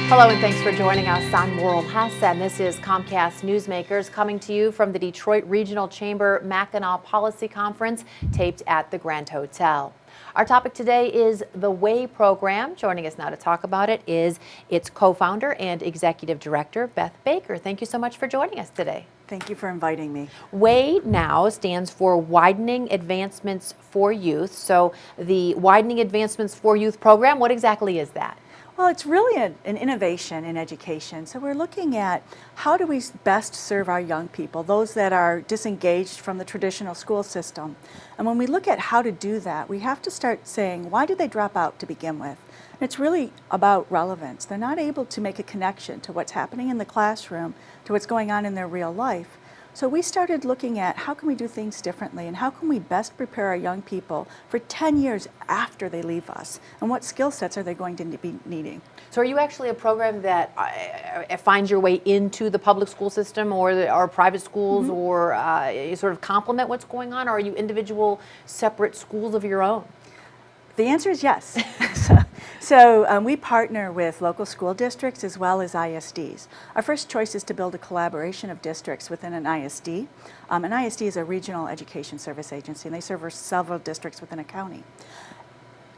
Hello and thanks for joining us. I'm Laurel Hess and this is Comcast Newsmakers coming to you from the Detroit Regional Chamber Mackinac Policy Conference taped at the Grand Hotel. Our topic today is the WAY program. Joining us now to talk about it is its co-founder and executive director, Beth Baker. Thank you so much for joining us today. Thank you for inviting me. WAY now stands for Widening Advancements for Youth. So the Widening Advancements for Youth program, what exactly is that? Well, it's really an innovation in education. So we're looking at how do we best serve our young people, those that are disengaged from the traditional school system. And when we look at how to do that, we have to start saying, why did they drop out to begin with? And it's really about relevance. They're not able to make a connection to what's happening in the classroom, to what's going on in their real life. So we started looking at how can we do things differently and how can we best prepare our young people for 10 years after they leave us, and what skill sets are they going to be needing. So are you actually a program that finds your way into the public school system or private schools or you sort of complement what's going on, or are you individual separate schools of your own? The answer is yes. So we partner with local school districts as well as ISDs. Our first choice is to build a collaboration of districts within an ISD. An ISD is a regional education service agency, and they serve several districts within a county.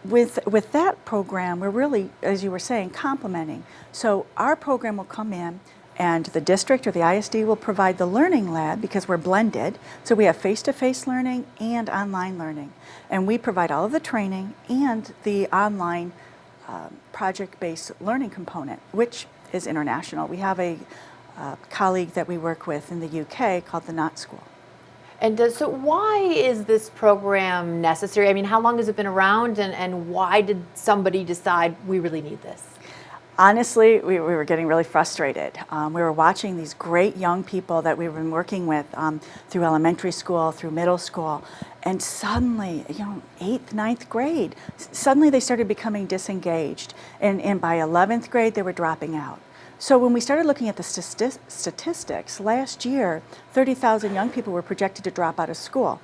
With that program, we're really, as you were saying, complementing. So our program will come in, and the district or the ISD will provide the learning lab because we're blended. So we have face-to-face learning and online learning. And we provide all of the training and the online project-based learning component, which is international. We have a colleague that we work with in the UK called the Knott School. And so why is this program necessary? I mean, how long has it been around, and why did somebody decide we really need this? Honestly, we were getting really frustrated. We were watching these great young people that we've been working with through elementary school, through middle school, and suddenly, 8th, 9th grade, suddenly they started becoming disengaged. And by 11th grade, they were dropping out. So when we started looking at the statistics, last year, 30,000 young people were projected to drop out of school.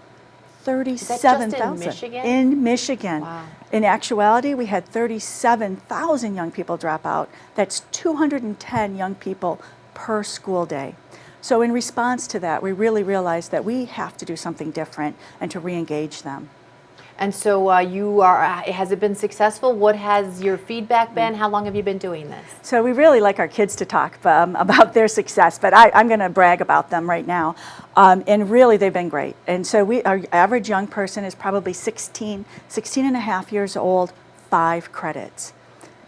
37,000 in Michigan? In Michigan. Wow. In actuality, we had 37,000 young people drop out. That's 210 young people per school day. So in response to that, we really realized that we have to do something different and to re-engage them. And so has it been successful? What has your feedback been? How long have you been doing this? So we really like our kids to talk about their success, but I'm going to brag about them right now. And really, they've been great. And so our average young person is probably 16 and a half years old, 5 credits.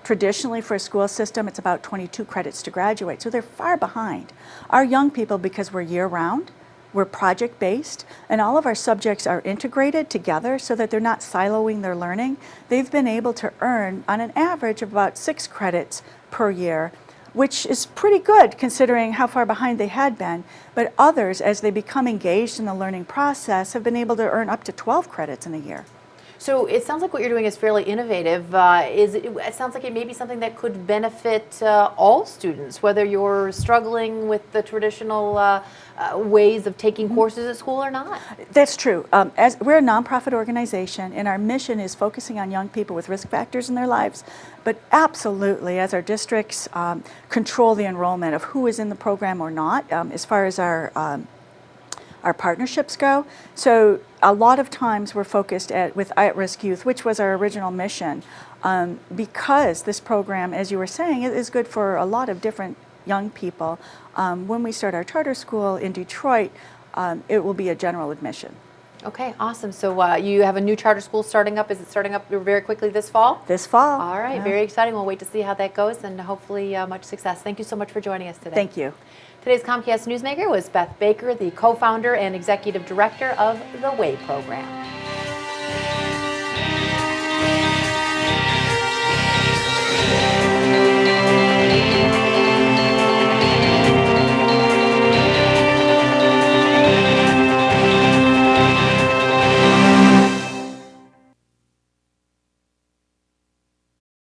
Traditionally, for a school system, it's about 22 credits to graduate, so they're far behind. Our young people, because we're year-round, we're project-based, and all of our subjects are integrated together so that they're not siloing their learning. They've been able to earn, on an average, of about 6 credits per year, which is pretty good considering how far behind they had been. But others, as they become engaged in the learning process, have been able to earn up to 12 credits in a year. So it sounds like what you're doing is fairly innovative. It sounds like it may be something that could benefit all students, whether you're struggling with the traditional ways of taking courses at school or not. That's true. As we're a nonprofit organization, and our mission is focusing on young people with risk factors in their lives. But absolutely, as our districts control the enrollment of who is in the program or not, as far as our partnerships go. So a lot of times we're focused with at-risk youth, which was our original mission, because this program, as you were saying, is good for a lot of different young people. When we start our charter school in Detroit, it will be a general admission. Okay, awesome. So you have a new charter school starting up. Is it starting up very quickly this fall? This fall. All right, yeah. Very exciting. We'll wait to see how that goes, and hopefully much success. Thank you so much for joining us today. Thank you. Today's Comcast Newsmaker was Beth Baker, the co-founder and executive director of the WAY program.